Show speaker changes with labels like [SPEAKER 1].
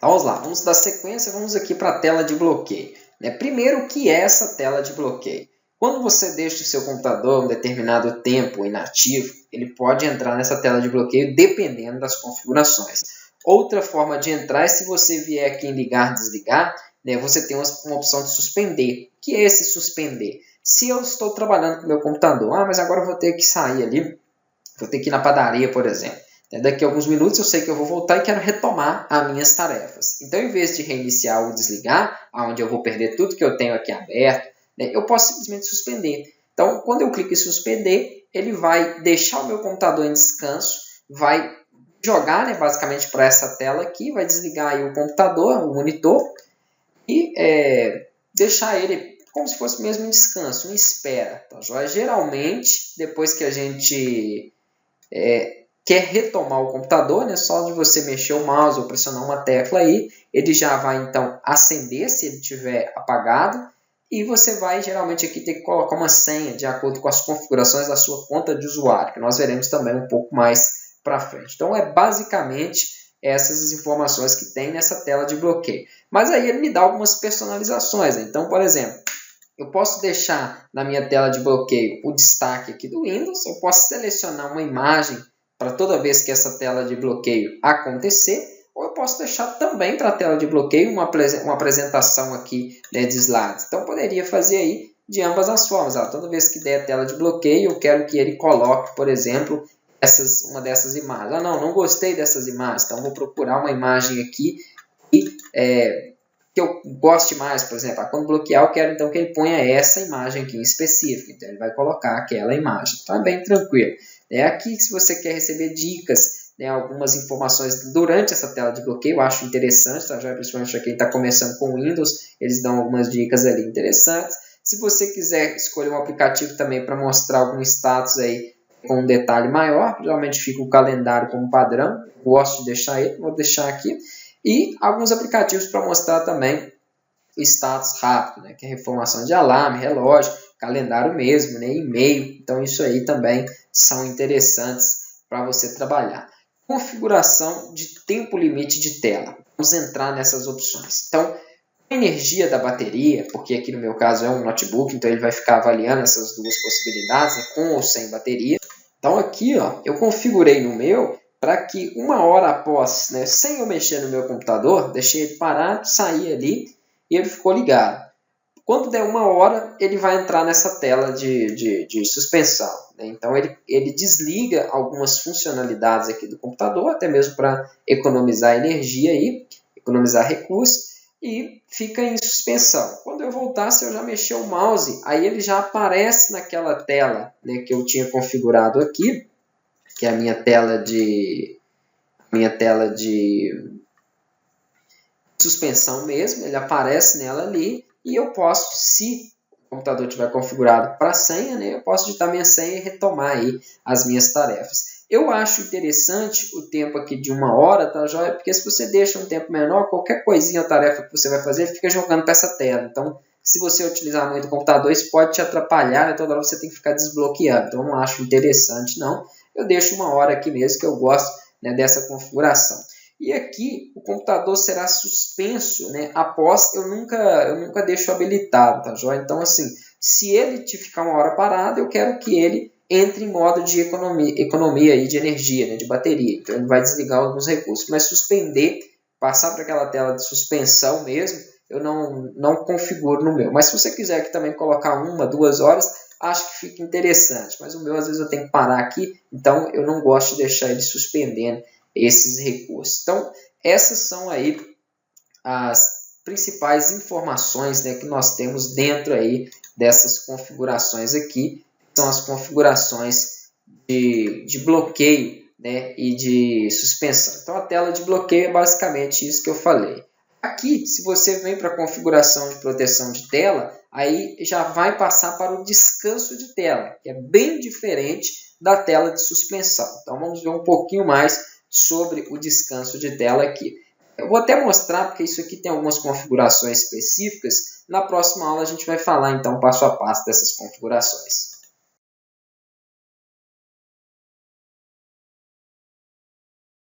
[SPEAKER 1] Então vamos lá, vamos dar sequência, vamos aqui para a tela de bloqueio. Primeiro, o que é essa tela de bloqueio? Quando você deixa o seu computador um determinado tempo inativo, ele pode entrar nessa tela de bloqueio dependendo das configurações. Outra forma de entrar é se você vier aqui em ligar, desligar, você tem uma opção de suspender. O que é esse suspender? Se eu estou trabalhando com o meu computador, mas agora eu vou ter que sair ali, vou ter que ir na padaria, por exemplo. Daqui a alguns minutos eu sei que eu vou voltar e quero retomar as minhas tarefas. Então, em vez de reiniciar ou desligar, onde eu vou perder tudo que eu tenho aqui aberto, eu posso simplesmente suspender. Então, quando eu clico em suspender, ele vai deixar o meu computador em descanso, vai jogar basicamente para essa tela aqui, vai desligar aí o computador, o monitor, e deixar ele como se fosse mesmo em descanso, em espera. Tá, joia? Geralmente, depois que a gente quer retomar o computador, só de você mexer o mouse ou pressionar uma tecla aí, ele já vai então acender se ele estiver apagado, e você vai geralmente aqui ter que colocar uma senha de acordo com as configurações da sua conta de usuário, que nós veremos também um pouco mais para frente. Então é basicamente essas as informações que tem nessa tela de bloqueio. Mas aí ele me dá algumas personalizações. Então, por exemplo, eu posso deixar na minha tela de bloqueio o destaque aqui do Windows, eu posso selecionar uma imagem para toda vez que essa tela de bloqueio acontecer, ou eu posso deixar também para a tela de bloqueio uma apresentação aqui de slides. Então, eu poderia fazer aí de ambas as formas. Toda vez que der a tela de bloqueio, eu quero que ele coloque, por exemplo, uma dessas imagens. Não gostei dessas imagens, então vou procurar uma imagem aqui que eu goste mais, por exemplo. Quando bloquear, eu quero então que ele ponha essa imagem aqui em específico. Então, ele vai colocar aquela imagem. Então, é bem tranquilo. Aqui, se você quer receber dicas, algumas informações durante essa tela de bloqueio, eu acho interessante, tá? Já principalmente para quem está começando com Windows, eles dão algumas dicas ali interessantes. Se você quiser escolher um aplicativo também para mostrar algum status aí com um detalhe maior, geralmente fica o calendário como padrão, gosto de deixar ele, vou deixar aqui. E alguns aplicativos para mostrar também o status rápido, que é informação de alarme, relógio, calendário mesmo, e-mail. Então, isso aí também são interessantes para você trabalhar. Configuração de tempo limite de tela. Vamos entrar nessas opções. Então, a energia da bateria, porque aqui no meu caso é um notebook, então ele vai ficar avaliando essas duas possibilidades, com ou sem bateria. Então, aqui eu configurei no meu para que 1 hora após, sem eu mexer no meu computador, deixei ele parar, sair ali e ele ficou ligado. Quando der 1 hora, ele vai entrar nessa tela de suspensão. Então, ele desliga algumas funcionalidades aqui do computador, até mesmo para economizar energia, economizar recursos, e fica em suspensão. Quando eu voltar, se eu já mexer o mouse, aí ele já aparece naquela tela que eu tinha configurado aqui, que é a minha tela de suspensão mesmo, ele aparece nela ali, e eu posso, se o computador estiver configurado para senha, eu posso digitar minha senha e retomar aí as minhas tarefas. Eu acho interessante o tempo aqui de 1 hora, tá, joia? Porque se você deixa um tempo menor, qualquer coisinha ou tarefa que você vai fazer, ele fica jogando para essa tela. Então, se você utilizar muito o computador, isso pode te atrapalhar, toda hora você tem que ficar desbloqueando. Então, eu não acho interessante, não. Eu deixo 1 hora aqui mesmo, que eu gosto dessa configuração. E aqui o computador será suspenso após eu nunca deixo habilitado, tá joia? Então, assim, se ele te ficar 1 hora parado, eu quero que ele entre em modo de economia aí de energia, de bateria. Então, ele vai desligar alguns recursos. Mas suspender, passar para aquela tela de suspensão mesmo, eu não configuro no meu. Mas se você quiser aqui também colocar 1, 2 horas, acho que fica interessante. Mas o meu, às vezes, eu tenho que parar aqui, então eu não gosto de deixar ele suspendendo esses recursos. Então, essas são aí as principais informações que nós temos dentro aí dessas configurações aqui. São as configurações de bloqueio e de suspensão. Então, a tela de bloqueio é basicamente isso que eu falei. Aqui, se você vem para a configuração de proteção de tela, aí já vai passar para o descanso de tela, que é bem diferente da tela de suspensão. Então, vamos ver um pouquinho mais sobre o descanso de tela aqui. Eu vou até mostrar, porque isso aqui tem algumas configurações específicas. Na próxima aula a gente vai falar então passo a passo dessas configurações.